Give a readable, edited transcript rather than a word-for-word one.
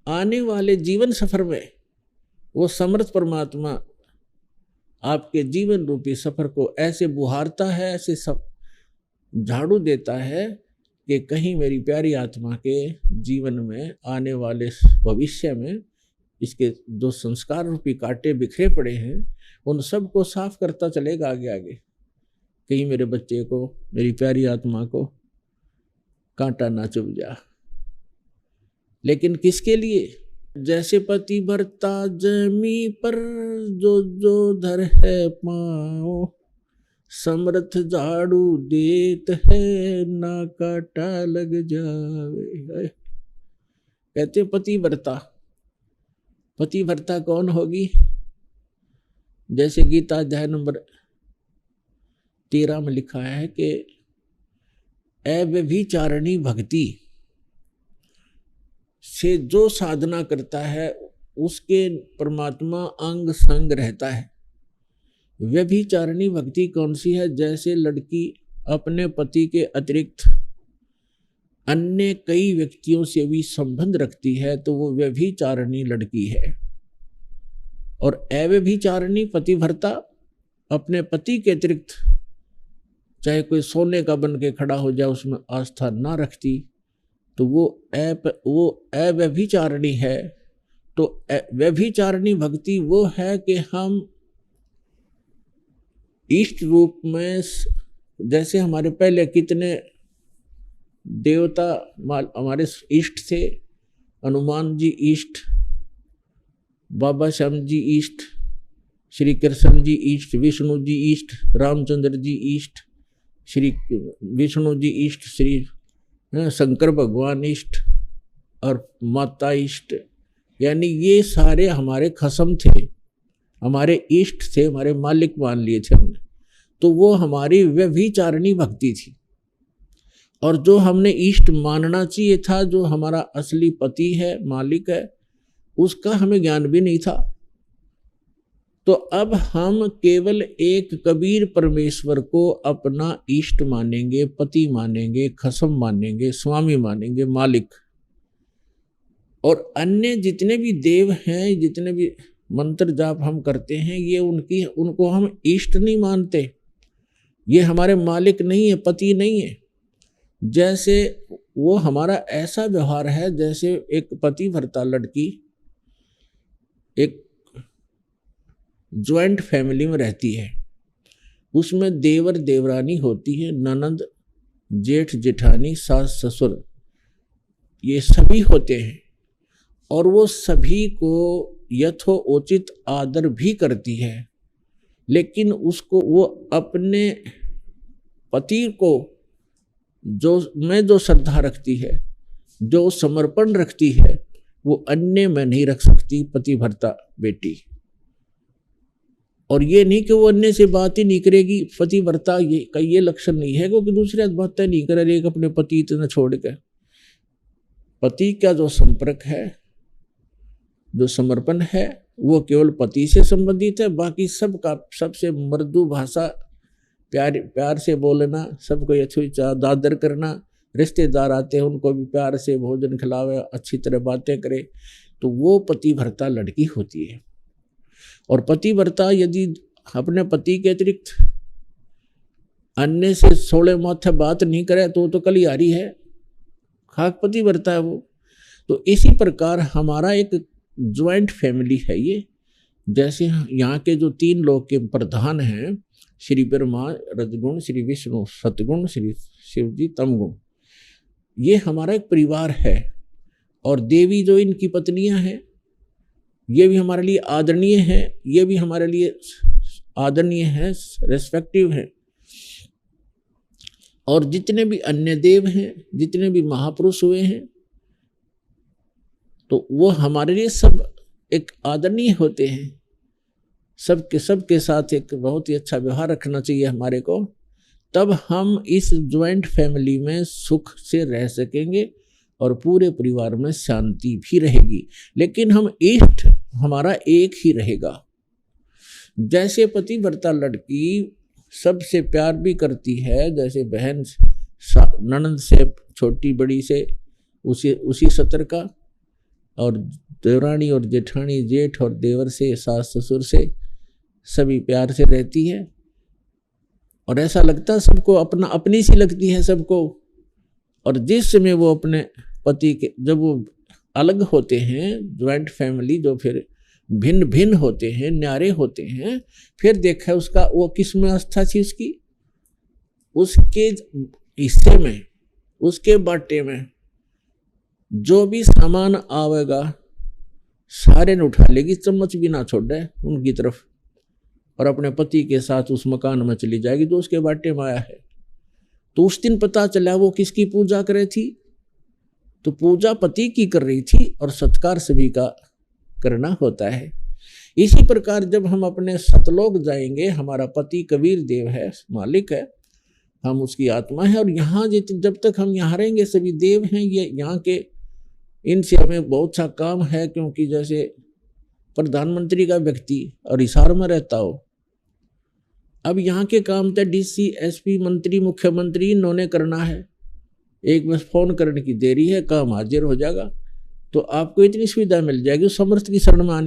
आने वाले जीवन सफर में वो समर्थ परमात्मा आपके जीवन रूपी सफर को ऐसे बुहारता है, ऐसे सब झाड़ू देता है कि कहीं मेरी प्यारी आत्मा के जीवन में आने वाले भविष्य में इसके जो संस्कार रूपी कांटे बिखरे पड़े हैं उन सब को साफ करता चलेगा आगे आगे। कहीं मेरे बच्चे को, मेरी प्यारी आत्मा को कांटा ना चुभ जा। लेकिन किसके लिए? जैसे पतिव्रता जमी पर जो जो धर है पाँव, समर्थ झाड़ू देत है ना काटा लग जावे। कहते पतिव्रता, पतिव्रता कौन होगी? जैसे गीता अध्याय नंबर 13 में लिखा है कि अव्यभिचारिणी भक्ति से जो साधना करता है उसके परमात्मा अंग संग रहता है। व्यभिचारिणी भक्ति कौन सी है? जैसे लड़की अपने पति के अतिरिक्त अन्य कई व्यक्तियों से भी संबंध रखती है तो वो व्यभिचारिणी लड़की है। और अव्यभिचारिणी पतिव्रता अपने पति के अतिरिक्त चाहे कोई सोने का बन के खड़ा हो जाए उसमें आस्था ना रखती तो वो अव्यभिचारिणी है। तो व्यभिचारिणी भक्ति वो है कि हम इष्ट रूप में, जैसे हमारे पहले कितने देवता हमारे इष्ट थे, हनुमान जी इष्ट, बाबा श्याम जी इष्ट, श्री कृष्ण जी इष्ट, विष्णु जी इष्ट, रामचंद्र जी इष्ट, श्री विष्णु जी इष्ट, श्री शंकर भगवान इष्ट और माता इष्ट, यानी ये सारे हमारे खसम थे, हमारे इष्ट थे, हमारे मालिक मान लिए थे हमने। तो वो हमारी व्यभिचारिणी भक्ति थी। और जो हमने इष्ट मानना चाहिए था, जो हमारा असली पति है, मालिक है, उसका हमें ज्ञान भी नहीं था। तो अब हम केवल एक कबीर परमेश्वर को अपना इष्ट मानेंगे, पति मानेंगे, खसम मानेंगे, स्वामी मानेंगे, मालिक। और अन्य जितने भी देव हैं, जितने भी मंत्र जाप हम करते हैं, ये उनको हम इष्ट नहीं मानते। ये हमारे मालिक नहीं है, पति नहीं है। जैसे वो हमारा ऐसा व्यवहार है जैसे एक पतिव्रता लड़की एक ज्वाइंट फैमिली में रहती है, उसमें देवर देवरानी होती है, ननद जेठ जेठानी सास ससुर, ये सभी होते हैं। और वो सभी को यथोचित आदर भी करती है, लेकिन उसको वो अपने पति को जो श्रद्धा रखती है, जो समर्पण रखती है, वो अन्य में नहीं रख सकती पतिव्रता बेटी। और ये नहीं कि वो अन्य से बात ही नहीं करेगी, पतिव्रता ये लक्षण नहीं है क्योंकि दूसरे बातें नहीं करेगी अपने पति इतना छोड़ के। पति का जो संपर्क है, जो समर्पण है, वो केवल पति से संबंधित है। बाकी सबका सबसे मृदु भाषा, प्यार से बोलना, सबको यथोचित आदर करना, रिश्तेदार आते हैं उनको भी प्यार से भोजन खिलावे, अच्छी तरह बातें करे, तो वो पतिव्रता लड़की होती है। और पतिव्रता यदि अपने पति के अतिरिक्त अन्य से सोले माथे बात नहीं करे तो कलियारी है, खाक पतिव्रता है वो। तो इसी प्रकार हमारा एक ज्वाइंट फैमिली है ये। जैसे यहाँ के जो 3 लोक के प्रधान हैं, श्री ब्रह्मा रजगुण, श्री विष्णु सतगुण, श्री शिव जी तमगुण, ये हमारा एक परिवार है। और देवी जो इनकी पत्नियां हैं, ये भी हमारे लिए आदरणीय है, ये भी हमारे लिए आदरणीय है, रेस्पेक्टिव है। और जितने भी अन्य देव हैं, जितने भी महापुरुष हुए हैं, तो वो हमारे लिए सब एक आदरणीय होते हैं। सबके साथ एक बहुत ही अच्छा व्यवहार रखना चाहिए हमारे को, तब हम इस ज्वाइंट फैमिली में सुख से रह सकेंगे और पूरे परिवार में शांति भी रहेगी। लेकिन हम इष्ट हमारा एक ही रहेगा। जैसे पतिव्रता लड़की सबसे प्यार भी करती है, जैसे बहन ननद से, छोटी बड़ी से उसी सतर का, और देवरानी और जेठानी, जेठ और देवर से, सास ससुर से सभी प्यार से रहती है। और ऐसा लगता है सबको अपना, अपनी सी लगती है सबको। और जिस समय वो अपने पति के, जब वो अलग होते हैं, ज्वाइंट फैमिली जो फिर भिन्न भिन्न होते हैं, न्यारे होते हैं, फिर देखा उसका वो किस में आस्था थी उसकी, उसके हिस्से में, उसके बाटे में जो भी सामान आवेगा सारे ने उठा लेगी, चम्मच भी ना छोड़े उनकी तरफ, और अपने पति के साथ उस मकान में चली जाएगी जो उसके बाटे में आया है। तो उस दिन पता चला वो किसकी पूजा कर रही थी, तो पूजा पति की कर रही थी और सत्कार सभी का करना होता है। इसी प्रकार जब हम अपने सतलोक जाएंगे, हमारा पति कबीर देव है, मालिक है, हम उसकी आत्मा है। और यहाँ जब तक हम यहाँ रहेंगे सभी देव हैं, ये यहाँ के, इनसे हमें बहुत सा काम है। क्योंकि जैसे प्रधानमंत्री का व्यक्ति और हिसार में रहता हो, अब यहाँ के काम तो डीसी, एसपी, मंत्री, मुख्यमंत्री इन्होंने करना है, एक बस फोन करने की देरी है, काम हाजिर हो जाएगा। तो आपको इतनी सुविधा मिल जाएगी, समर्थ की शरण में आने